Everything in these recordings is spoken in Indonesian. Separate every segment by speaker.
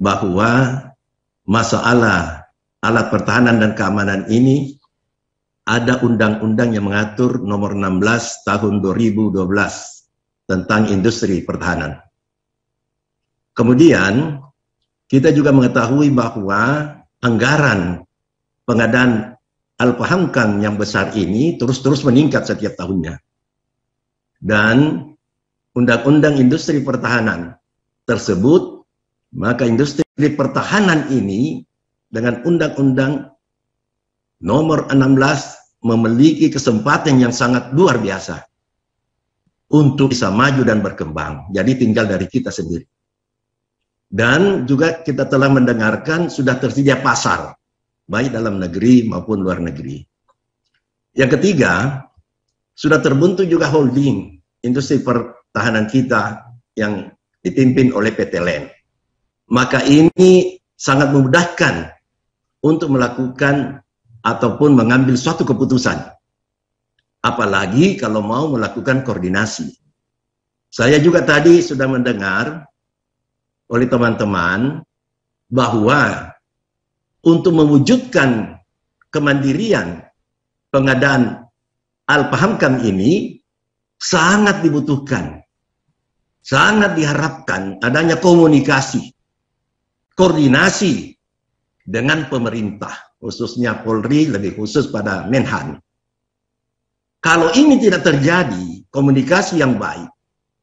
Speaker 1: bahwa masalah alat pertahanan dan keamanan ini ada undang-undang yang mengatur nomor 16 tahun 2012 tentang industri pertahanan. Kemudian kita juga mengetahui bahwa anggaran pengadaan Al-Pahamkan yang besar ini terus-terus meningkat setiap tahunnya. Dan undang-undang industri pertahanan tersebut, maka industri pertahanan ini dengan undang-undang nomor 16 memiliki kesempatan yang sangat luar biasa untuk bisa maju dan berkembang. Jadi tinggal dari kita sendiri. Dan juga kita telah mendengarkan sudah tersedia pasar, baik dalam negeri maupun luar negeri. Yang ketiga, sudah terbentuk juga holding industri pertahanan kita yang dipimpin oleh PT LEN. Maka ini sangat memudahkan untuk melakukan ataupun mengambil suatu keputusan. Apalagi kalau mau melakukan koordinasi. Saya juga tadi sudah mendengar oleh teman-teman bahwa untuk mewujudkan kemandirian pengadaan Al-Pahamkan ini sangat dibutuhkan, sangat diharapkan adanya komunikasi, koordinasi dengan pemerintah, khususnya Polri, lebih khusus pada Menhan. Kalau ini tidak terjadi, komunikasi yang baik,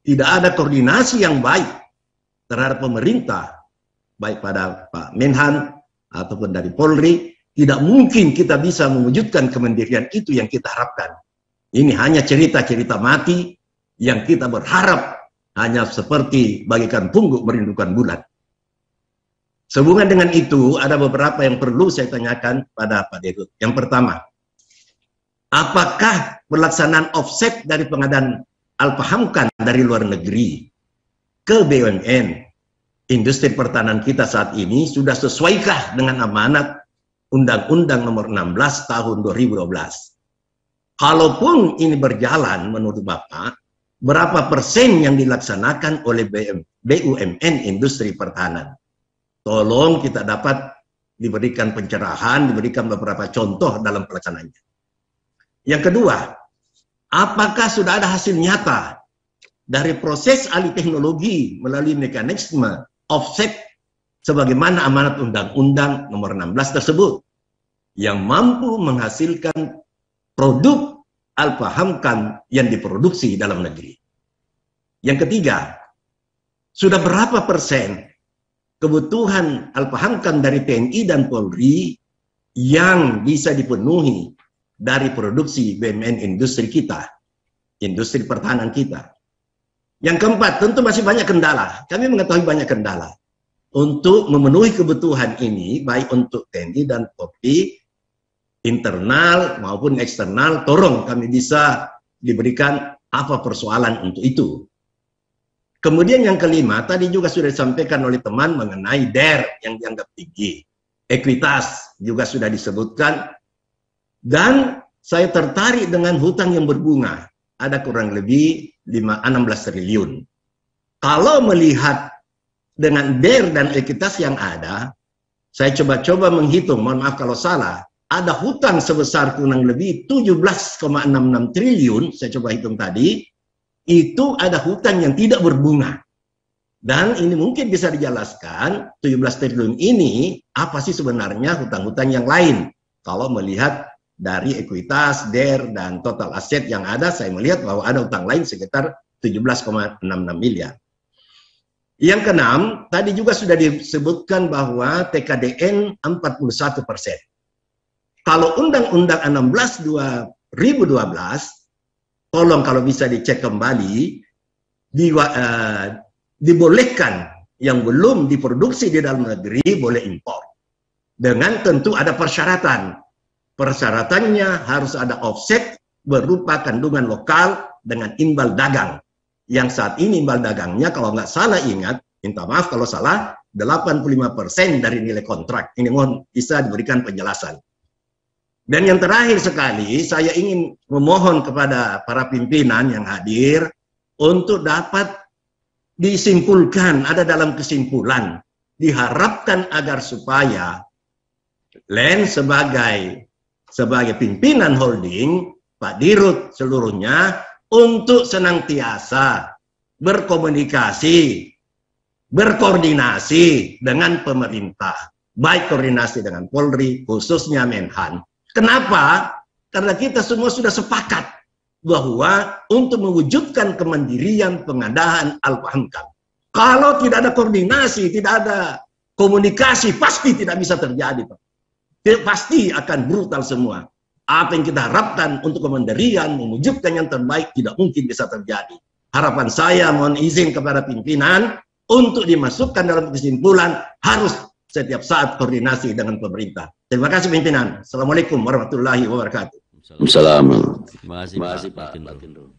Speaker 1: tidak ada koordinasi yang baik terhadap pemerintah, baik pada Pak Menhan ataupun dari Polri, tidak mungkin kita bisa mewujudkan kemandirian itu yang kita harapkan. Ini hanya cerita-cerita mati yang kita berharap hanya seperti bagikan pungguk merindukan bulan. Sehubungan dengan itu, ada beberapa yang perlu saya tanyakan pada Pak Dirut. Yang pertama, apakah pelaksanaan offset dari pengadaan Al-Pahamkan dari luar negeri ke BUMN, industri pertahanan kita saat ini sudah sesuaikah dengan amanat Undang-Undang nomor 16 tahun 2012? Kalaupun ini berjalan menurut Bapak, berapa persen yang dilaksanakan oleh BUMN industri pertahanan? Tolong kita dapat diberikan pencerahan, diberikan beberapa contoh dalam pelaksanaannya. Yang kedua, apakah sudah ada hasil nyata dari proses alih teknologi melalui mekanisme offset sebagaimana amanat Undang-Undang nomor 16 tersebut yang mampu menghasilkan produk Al-Pahamkan yang diproduksi dalam negeri? Yang ketiga, sudah berapa persen kebutuhan Al-Pahamkan dari TNI dan Polri yang bisa dipenuhi dari produksi BUMN industri kita, industri pertahanan kita? Yang keempat, tentu masih banyak kendala. Kami mengetahui banyak kendala. Untuk memenuhi kebutuhan ini, baik untuk TNI dan Polri, internal maupun eksternal, tolong kami bisa diberikan apa persoalan untuk itu. Kemudian yang kelima, tadi juga sudah disampaikan oleh teman mengenai DER yang dianggap tinggi. Ekuitas juga sudah disebutkan. Dan saya tertarik dengan hutang yang berbunga. Ada kurang lebih 16 triliun. Kalau melihat dengan DER dan ekuitas yang ada, saya coba-coba menghitung, mohon maaf kalau salah, ada hutang sebesar kurang lebih 17,66 triliun, saya coba hitung tadi, itu ada hutang yang tidak berbunga. Dan ini mungkin bisa dijelaskan, 17 triliun ini, apa sih sebenarnya hutang-hutang yang lain? Kalau melihat dari ekuitas, DER, dan total aset yang ada, saya melihat bahwa ada hutang lain sekitar 17,66 miliar. Yang keenam, tadi juga sudah disebutkan bahwa TKDN 41%. Kalau Undang-Undang 16 2012, tolong kalau bisa dicek kembali, dibolehkan yang belum diproduksi di dalam negeri boleh impor. Dengan tentu ada persyaratan. Persyaratannya harus ada offset berupa kandungan lokal dengan imbal dagang. Yang saat ini imbal dagangnya kalau nggak salah ingat, minta maaf kalau salah, 85% dari nilai kontrak. Ini mohon bisa diberikan penjelasan. Dan yang terakhir sekali, saya ingin memohon kepada para pimpinan yang hadir untuk dapat disimpulkan, ada dalam kesimpulan, diharapkan agar supaya Len sebagai pimpinan holding, Pak Dirut seluruhnya, untuk senantiasa berkomunikasi, berkoordinasi dengan pemerintah, baik koordinasi dengan Polri, khususnya Menhan. Kenapa? Karena kita semua sudah sepakat bahwa untuk mewujudkan kemandirian pengadaan Al-Pahamkan, kalau tidak ada koordinasi, tidak ada komunikasi, pasti tidak bisa terjadi, Pak. Pasti akan brutal semua. Apa yang kita harapkan untuk kemandirian, mewujudkan yang terbaik, tidak mungkin bisa terjadi. Harapan saya, mohon izin kepada pimpinan, untuk dimasukkan dalam kesimpulan, harus setiap saat koordinasi dengan pemerintah. Terima kasih pimpinan. Assalamualaikum warahmatullahi wabarakatuh.
Speaker 2: Assalamualaikum. Terima kasih Pak Tindro.